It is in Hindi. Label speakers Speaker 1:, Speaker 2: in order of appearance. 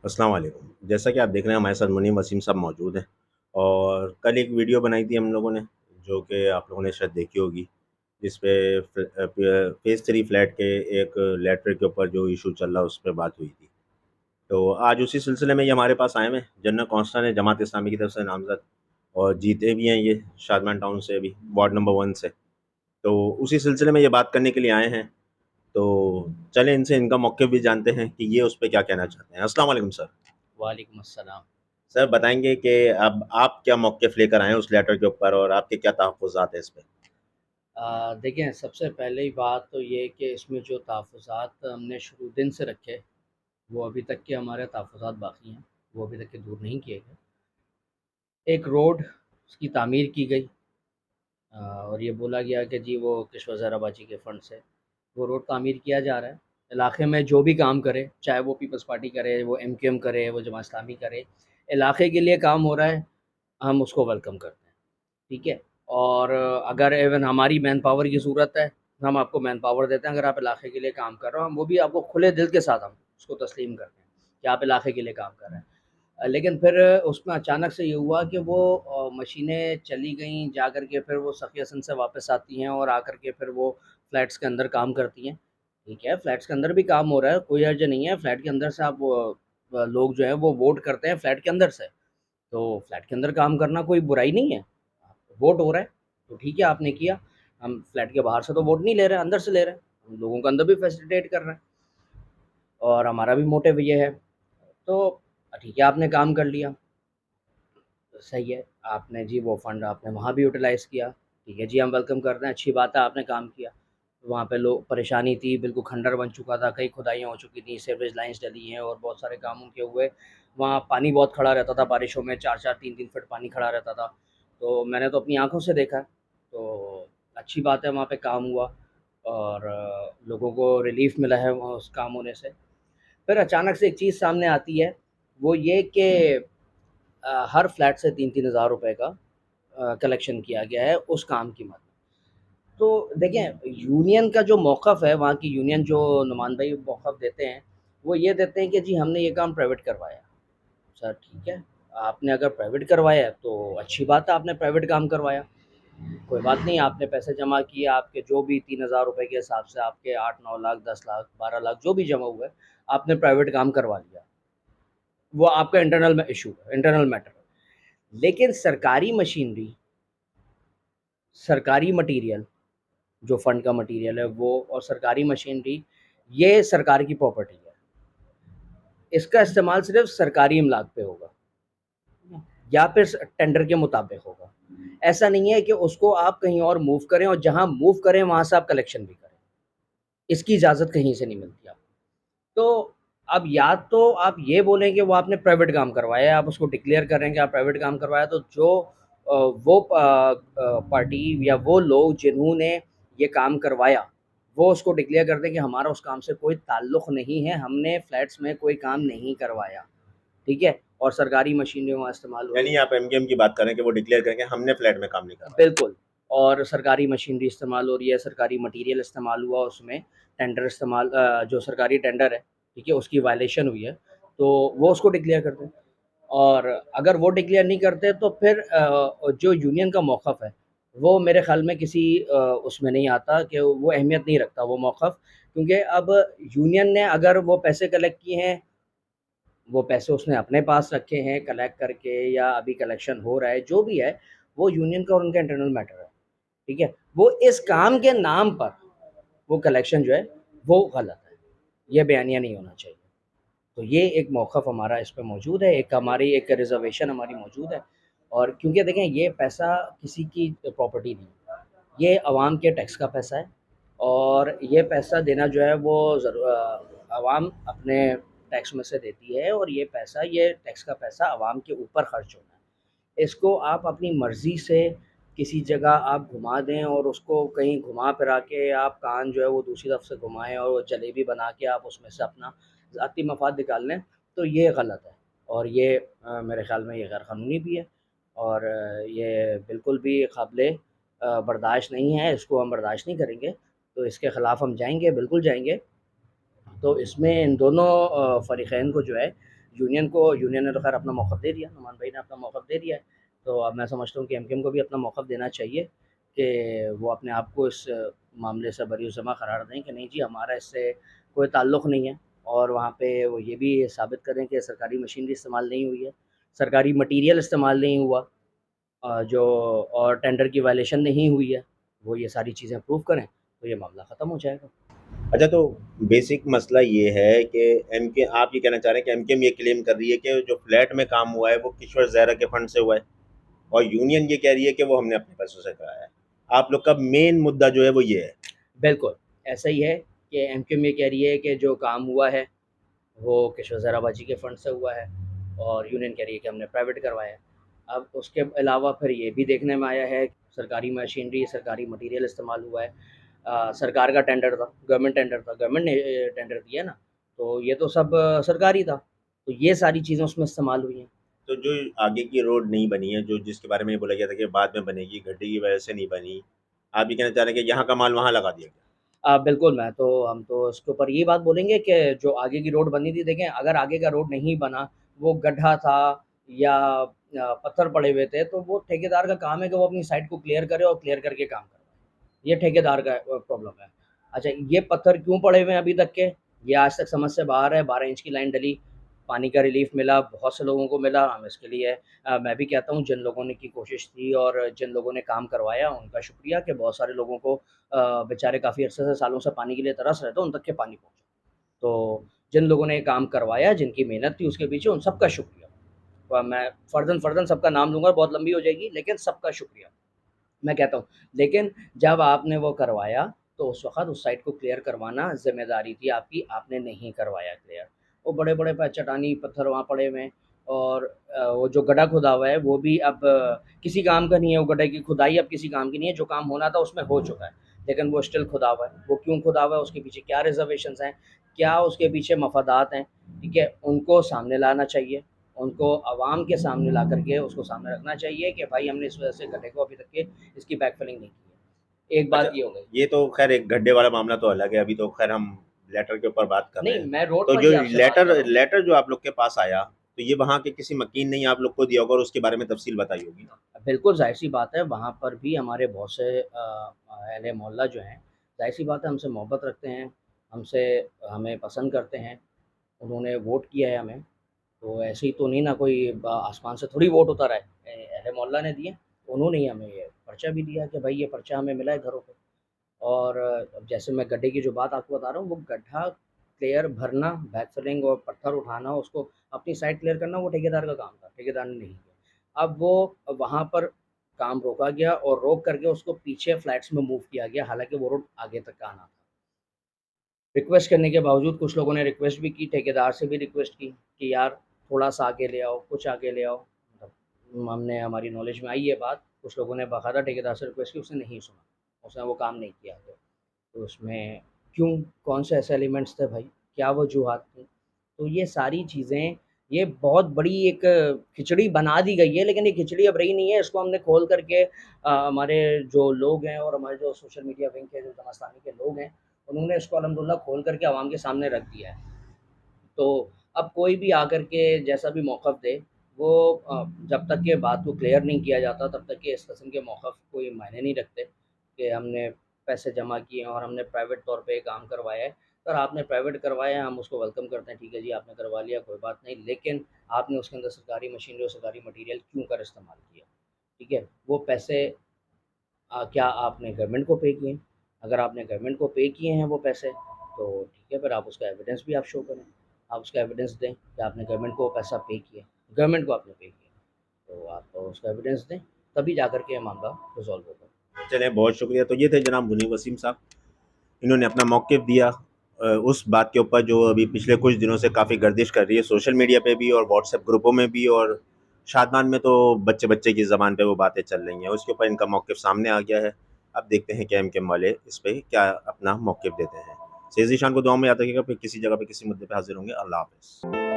Speaker 1: अस्सलाम वालेकुम। जैसा कि आप देख रहे हैं हमारे साथ मुनीम वसीम साहब मौजूद हैं और कल एक वीडियो बनाई थी हम लोगों ने, जो कि आप लोगों ने शायद देखी होगी, जिस पे फ़ेज़ 3 फ्लैट के एक लेटर के ऊपर जो इश्यू चल रहा है, उस पे बात हुई थी। तो आज उसी सिलसिले में ये हमारे पास आए हुए हैं। जनरल कौंसल हैं जमात इस्लामी की तरफ से नामज़द और जीते भी हैं ये शादमान टाउन से अभी, वार्ड नंबर 1 से। तो उसी सिलसिले में ये बात करने के लिए आए हैं। तो चलें इनसे इनका मौक़िफ़ भी जानते हैं कि ये उस पे क्या कहना चाहते हैं। अस्सलाम वालेकुम सर।
Speaker 2: वालेकुम अस्सलाम।
Speaker 1: सर बताएँगे कि अब आप क्या मौक़िफ़ लेकर आए हैं उस लेटर के ऊपर और आपके क्या तहफ़्फ़ुज़ात हैं इस पे?
Speaker 2: देखिए, सबसे पहली बात तो ये कि इसमें जो तहफ़्फ़ुज़ात हमने शुरू दिन से रखे, वो अभी तक के हमारे तहफ़्फ़ुज़ात बाक़ी हैं, वो अभी तक के दूर नहीं किए गए। एक रोड उसकी तामीर की गई और ये बोला गया कि जी वो किश्वर ज़राबाजी के फ़ंड से वो रोड तामीर किया जा रहा है। इलाक़े में जो भी काम करे, चाहे वो पीपल्स पार्टी करे, वो एमक्यूएम करे, वो जमात इस्लामी करे, इलाक़े के लिए काम हो रहा है, हम उसको वेलकम करते हैं। ठीक है? और अगर इवन हमारी मैन पावर की ज़रूरत है, हम आपको मैन पावर देते हैं, अगर आप इलाक़े के लिए काम कर रहे हो, हम वो भी आपको खुले दिल के साथ हम उसको तस्लीम करते हैं कि आप इलाक़े के लिए काम कर रहे हैं। लेकिन फिर उसमें अचानक से ये हुआ कि वो मशीनें चली गईं, जा कर के फिर वो सफ़ी-हसन से वापस आती हैं और आकर के फिर वो फ्लैट्स के अंदर काम करती हैं। ठीक है, फ्लैट्स के अंदर भी काम हो रहा है, कोई हर्ज नहीं है, फ्लैट के अंदर से आप लोग जो हैं वो वोट करते हैं फ्लैट के अंदर से। तो फ्लैट के अंदर काम करना कोई बुराई नहीं है, वोट हो रहा है, तो ठीक है आपने किया। हम फ्लैट के बाहर से तो वोट नहीं ले रहे हैं, अंदर से ले रहे हैं। हम लोगों को अंदर भी फैसिलिटेट कर रहे हैं और हमारा भी मोटिव ये है। तो ठीक है, आपने काम कर लिया, सही है, आपने जी वो फ़ंड आपने वहाँ भी यूटिलाइज़ किया, ठीक है जी, हम वेलकम करते हैं, अच्छी बात है आपने काम किया। वहाँ पे लोग परेशानी थी, बिल्कुल खंडर बन चुका था, कई खुदाइयाँ हो चुकी थी, सीवरेज लाइन्स डली हैं और बहुत सारे काम उनके हुए। वहाँ पानी बहुत खड़ा रहता था बारिशों में, 4-4 3-3 फुट पानी खड़ा रहता था। तो मैंने तो अपनी आँखों से देखा है, तो अच्छी बात है वहाँ पे काम हुआ और लोगों को रिलीफ़ मिला है वहाँ उस काम होने से। फिर अचानक से एक चीज़ सामने आती है, वो ये कि हर फ्लैट से 3-3 हज़ार रुपए का कलेक्शन किया गया है उस काम की मद तो देखिए, यूनियन का जो मौक़िफ़ है, वहाँ की यूनियन जो नुमाइंदगी मौक़िफ़ देते हैं, वो ये देते हैं कि जी हमने ये काम प्राइवेट करवाया। सर ठीक है, आपने अगर प्राइवेट करवाया है तो अच्छी बात है आपने प्राइवेट काम करवाया। कोई बात नहीं, आपने पैसे जमा किए, आपके जो भी 3,000 रुपए के हिसाब से आपके 8-9 लाख, 10 लाख, 12 लाख जो भी जमा हुआ है, आपने प्राइवेट काम करवा लिया। वो आपका इंटरनल में इश्यू है, इंटरनल मैटर है। लेकिन सरकारी मशीनरी, सरकारी मटीरियल, जो फंड का मटीरियल है वो और सरकारी मशीनरी, ये सरकार की प्रॉपर्टी है। इसका इस्तेमाल सिर्फ़ सरकारी इमलाक पे होगा या फिर टेंडर के मुताबिक होगा। ऐसा नहीं है कि उसको आप कहीं और मूव करें और जहाँ मूव करें वहाँ से आप कलेक्शन भी करें। इसकी इजाज़त कहीं से नहीं मिलती आपको। तो अब या तो आप ये बोलें कि वो आपने प्राइवेट काम करवाया है, आप उसको डिक्लेयर कर रहे हैं कि आप प्राइवेट काम करवाया, तो जो पार्टी या वो लोग जिन्होंने ये काम करवाया, वो उसको डिक्लेयर कर दें कि हमारा उस काम से कोई ताल्लुक़ नहीं है, हमने फ्लैट्स में कोई काम नहीं करवाया, ठीक है? और सरकारी मशीनरी वहाँ इस्तेमाल हो रही
Speaker 1: यानी
Speaker 2: हैं।
Speaker 1: आप एमकेएम की बात कर रहे हैं कि वो डिक्लेयर करें कि हमने फ्लैट में काम नहीं करवाया।
Speaker 2: बिल्कुल, और सरकारी मशीनरी इस्तेमाल हो रही है, सरकारी मटीरियल इस्तेमाल हुआ उसमें, टेंडर इस्तेमाल जो सरकारी टेंडर है, ठीक है? उसकी वायलेशन हुई है, तो वो उसको डिक्लेयर कर दें। और अगर वो डिक्लेयर नहीं करते तो फिर जो यूनियन का मौक़िफ़ है, वो मेरे ख़्याल में किसी उसमें नहीं आता कि वो अहमियत नहीं रखता वो मौक़िफ़, क्योंकि अब यूनियन ने अगर वो पैसे कलेक्ट किए हैं, वो पैसे उसने अपने पास रखे हैं कलेक्ट करके या अभी कलेक्शन हो रहा है, जो भी है, वो यूनियन का और उनका इंटरनल मैटर है, ठीक है? वो इस काम के नाम पर वो कलेक्शन जो है, वो गलत है। ये बयानिया नहीं होना चाहिए। तो ये एक मौक़िफ़ हमारा इस पे मौजूद है, एक हमारी एक रिज़र्वेशन हमारी मौजूद है और क्योंकि देखें ये पैसा किसी की प्रॉपर्टी नहीं है, ये अवाम के टैक्स का पैसा है और ये पैसा देना जो है वो अवाम अपने टैक्स में से देती है और ये पैसा, ये टैक्स का पैसा अवाम के ऊपर खर्च होना है। इसको आप अपनी मर्ज़ी से किसी जगह आप घुमा दें और उसको कहीं घुमा-फिरा के आप कान जो है वो दूसरी तरफ से घुमाएँ और वो जलेबी बना के आप उसमें से अपना ज़ाती मफ़ाद निकाल लें, तो ये गलत है और ये मेरे ख़्याल में ये गैर कानूनी भी है और ये बिल्कुल भी काबिले बर्दाश्त नहीं है, इसको हम बर्दाश्त नहीं करेंगे। तो इसके खिलाफ़ हम जाएँगे, बिल्कुल जाएँगे। तो इसमें इन दोनों फ़रीक़ैन को जो है यूनियन ने तो खैर अपना मौक़िफ़ दे दिया, नुमान भाई ने अपना मौक़िफ़ दे दिया है। तो अब मैं समझता हूँ कि एमकेएम को भी अपना मौक़िफ़ देना चाहिए कि वो अपने आप को इस मामले से बरी-उज़्ज़मा करार दें कि नहीं जी, हमारा इससे कोई ताल्लुक़ नहीं है, और वहाँ पे वो ये भी साबित करें कि सरकारी मशीनरी इस्तेमाल नहीं हुई है, सरकारी मटीरियल इस्तेमाल नहीं हुआ, जो और टेंडर की वायलेशन नहीं हुई है। वो ये सारी चीज़ें प्रूव करें, तो ये मामला ख़त्म हो जाएगा।
Speaker 1: अच्छा, तो बेसिक मसला ये है कि एमके आप ये कहना चाह रहे हैं कि एमकेएम ये क्लेम कर रही है कि जो फ्लैट में काम हुआ है वो किश्वर ज़हरा के फंड से हुआ है, और यूनियन ये कह रही है कि वो हमने अपने पैसों से कराया है। आप लोग का मेन मुद्दा जो है वो ये है।
Speaker 2: बिल्कुल, ऐसा ही है कि एमकेएम ये कह रही है कि जो काम हुआ है, वो किशोर ज़राबाजी के फंड से हुआ है, और यूनियन कह रही है कि हमने प्राइवेट करवाया है। अब उसके अलावा फिर ये भी देखने में आया है, सरकारी मशीनरी, सरकारी मटीरियल इस्तेमाल हुआ है। सरकार का टेंडर था, गवर्नमेंट टेंडर था, गवर्नमेंट ने टेंडर दिया ना, तो ये तो सब सरकारी था। तो ये सारी चीज़ें उसमें इस्तेमाल हुई हैं।
Speaker 1: तो जो आगे की रोड नहीं बनी है, जो जिसके बारे में ये बोला गया था कि बाद में बनेगी, गड्ढे की वजह से नहीं बनी, आप ये कहना चाह रहे हैं कि यहाँ का माल वहाँ लगा दिया गया?
Speaker 2: बिल्कुल, हम तो इसके ऊपर ये बात बोलेंगे कि जो आगे की रोड बनी थी, देखें अगर आगे का रोड नहीं बना, वो गड्ढा था या पत्थर पड़े हुए थे, तो वो ठेकेदार का काम है कि वो अपनी साइट को क्लियर करे और क्लियर करके काम करवाए। ये ठेकेदार का प्रॉब्लम है। अच्छा, ये पत्थर क्यों पड़े हुए हैं अभी तक के? ये आज तक समझ से बाहर है। 12 इंच की लाइन डली, पानी का रिलीफ़ मिला, बहुत से लोगों को मिला। हम इसके लिए मैं भी कहता हूँ, जिन लोगों ने की कोशिश की और जिन लोगों ने काम करवाया, उनका शुक्रिया कि बहुत सारे लोगों को बेचारे काफ़ी अरसे से, सालों से पानी के लिए तरस रहे थे, उन तक के पानी पहुँचा। तो जिन लोगों ने ये काम करवाया, जिनकी मेहनत थी उसके पीछे, उन सबका शुक्रिया। मैं फ़र्ज़न-फ़र्ज़न सबका नाम लूँगा, बहुत लंबी हो जाएगी, लेकिन सबका शुक्रिया, मैं कहता हूँ। लेकिन जब आपने वो करवाया, तो उस वक़्त उस साइट को क्लियर करवाना ज़िम्मेदारी थी आपकी, आपने नहीं करवाया क्लियर। वो बड़े-बड़े चट्टानी पत्थर वहाँ पड़े हुए हैं, और वो जो गड्ढा खुदा हुआ है, वो भी अब किसी काम का नहीं है। वो गड्ढे की खुदाई अब किसी काम की नहीं है, जो काम होना था उसमें हो चुका है, लेकिन वो स्टिल खुदा हुआ है। वो क्यों खुदा हुआ है, उसके पीछे क्या रिज़र्वेशंस हैं, क्या उसके पीछे मफादात हैं, ठीक है? उनको सामने लाना चाहिए। उनको अवाम के सामने ला कर के उसको सामने रखना चाहिए कि भाई, हमने इस वजह से गड्ढे को अभी तक के इसकी बैकफिलिंग नहीं की है। एक बात
Speaker 1: अच्छा,
Speaker 2: ये हो गई।
Speaker 1: ये तो ख़ैर एक गड्ढे वाला मामला तो अलग है, अभी तो ख़ैर हम लेटर के ऊपर बात कर रहे
Speaker 2: नहीं,
Speaker 1: हैं।
Speaker 2: मैं रोड
Speaker 1: तो
Speaker 2: पर
Speaker 1: जो
Speaker 2: ही आपसे बात कर
Speaker 1: लेटर
Speaker 2: रहा हूँ।
Speaker 1: लेटर जो आप लोग के पास आया, तो ये वहाँ के किसी वकील ने ही आप लोग को दिया होगा और उसके बारे में तफ़सील बताई होगी ना?
Speaker 2: बिल्कुल ज़ाहिर-सी बात है, वहाँ पर भी हमारे बहुत से अहले मोहल्ला जो हैं, ज़ाहिर-सी बात है, हमसे मोहब्बत रखते हैं, हमसे हमें पसंद करते हैं, उन्होंने वोट किया है हमें। तो ऐसे ही तो नहीं ना, कोई आसमान से थोड़ी वोट उतर आए। अहले मोहल्ला ने दिए, उन्होंने ही हमें ये पर्चा भी दिया कि भाई, ये पर्चा हमें मिला है घरों पे। और अब जैसे मैं गड्ढे की जो बात आपको बता रहा हूँ, वो गड्ढा क्लियर भरना, बैकफिलिंग और पत्थर उठाना, उसको अपनी साइट क्लियर करना, वो ठेकेदार का काम था, ठेकेदार ने नहीं किया। अब वो वहाँ पर काम रोका गया और रोक करके उसको पीछे फ्लैट्स में मूव किया गया, हालाँकि वो रोड आगे तक का आना था। रिक्वेस्ट करने के बावजूद कुछ लोगों ने रिक्वेस्ट भी की, ठेकेदार से भी रिक्वेस्ट की कि यार, थोड़ा-सा आगे ले आओ, कुछ आगे ले आओ। मतलब हमने हमारी नॉलेज में आई ये बात, कुछ लोगों ने बाकायदा ठेकेदार से रिक्वेस्ट की, उसने नहीं सुना, उसने वो काम नहीं किया आगे। तो उसमें क्यों, कौन से ऐसे एलिमेंट्स थे भाई, क्या वजूहात थी? तो ये सारी चीज़ें, ये बहुत बड़ी एक खिचड़ी बना दी गई है, लेकिन ये खिचड़ी अब रही नहीं है। इसको हमने खोल कर के हमारे जो लोग हैं और हमारे जो सोशल मीडिया विंग के जो जमास्तानी के लोग हैं, उन्होंने इसको अल्हम्दुलिल्लाह खोल कर के अवाम के सामने रख दिया है। तो अब कोई भी आकर के जैसा भी मौक़िफ़ दे, वो जब तक के बात को क्लियर नहीं किया जाता, तब तक के इस किस्म के मौक़िफ़ कोई मायने नहीं रखते कि हमने पैसे जमा किए हैं और हमने प्राइवेट तौर पे काम करवाया है। सर, आपने प्राइवेट करवाया है, हम उसको वेलकम करते हैं, ठीक है जी, आपने करवा लिया, कोई बात नहीं, लेकिन आपने उसके अंदर सरकारी मशीनरी और सरकारी मटीरियल क्यों कर इस्तेमाल किया? ठीक है? वो पैसे क्या आपने गवर्नमेंट को पे किए हैं? अगर आपने गवर्नमेंट को पे किए हैं वो पैसे, तो ठीक है, फिर आप उसका एविडेंस भी आप शो करें। आप उसका एविडेंस दें कि आपने गवर्नमेंट को वो पैसा पे किया है, गवर्नमेंट को आपने पे किया है। तो आप उसका एविडेंस दें, तभी जाकर के ये मामला रिज़ॉल्व होगा।
Speaker 1: चलें, बहुत शुक्रिया। तो ये थे जनाब मुनीम वसीम साहब। इन्होंने अपना मौक़िफ़ दिया उस बात के ऊपर जो अभी पिछले कुछ दिनों से काफ़ी गर्दिश कर रही है सोशल मीडिया पे भी और व्हाट्सएप ग्रुपों में भी, और शादमान में तो बच्चे-बच्चे की ज़बान पे वो बातें चल रही हैं। उसके ऊपर इनका मौक़िफ़ सामने आ गया है। अब देखते हैं कि एमकेएम वाले इस पे क्या अपना मौक़िफ़ देते हैं। सेज़ ज़ीशान को दुआ में याद रखिएगा, फिर किसी जगह पे किसी मुद्दे पे हाज़िर होंगे। अल्लाह हाफ़िज़।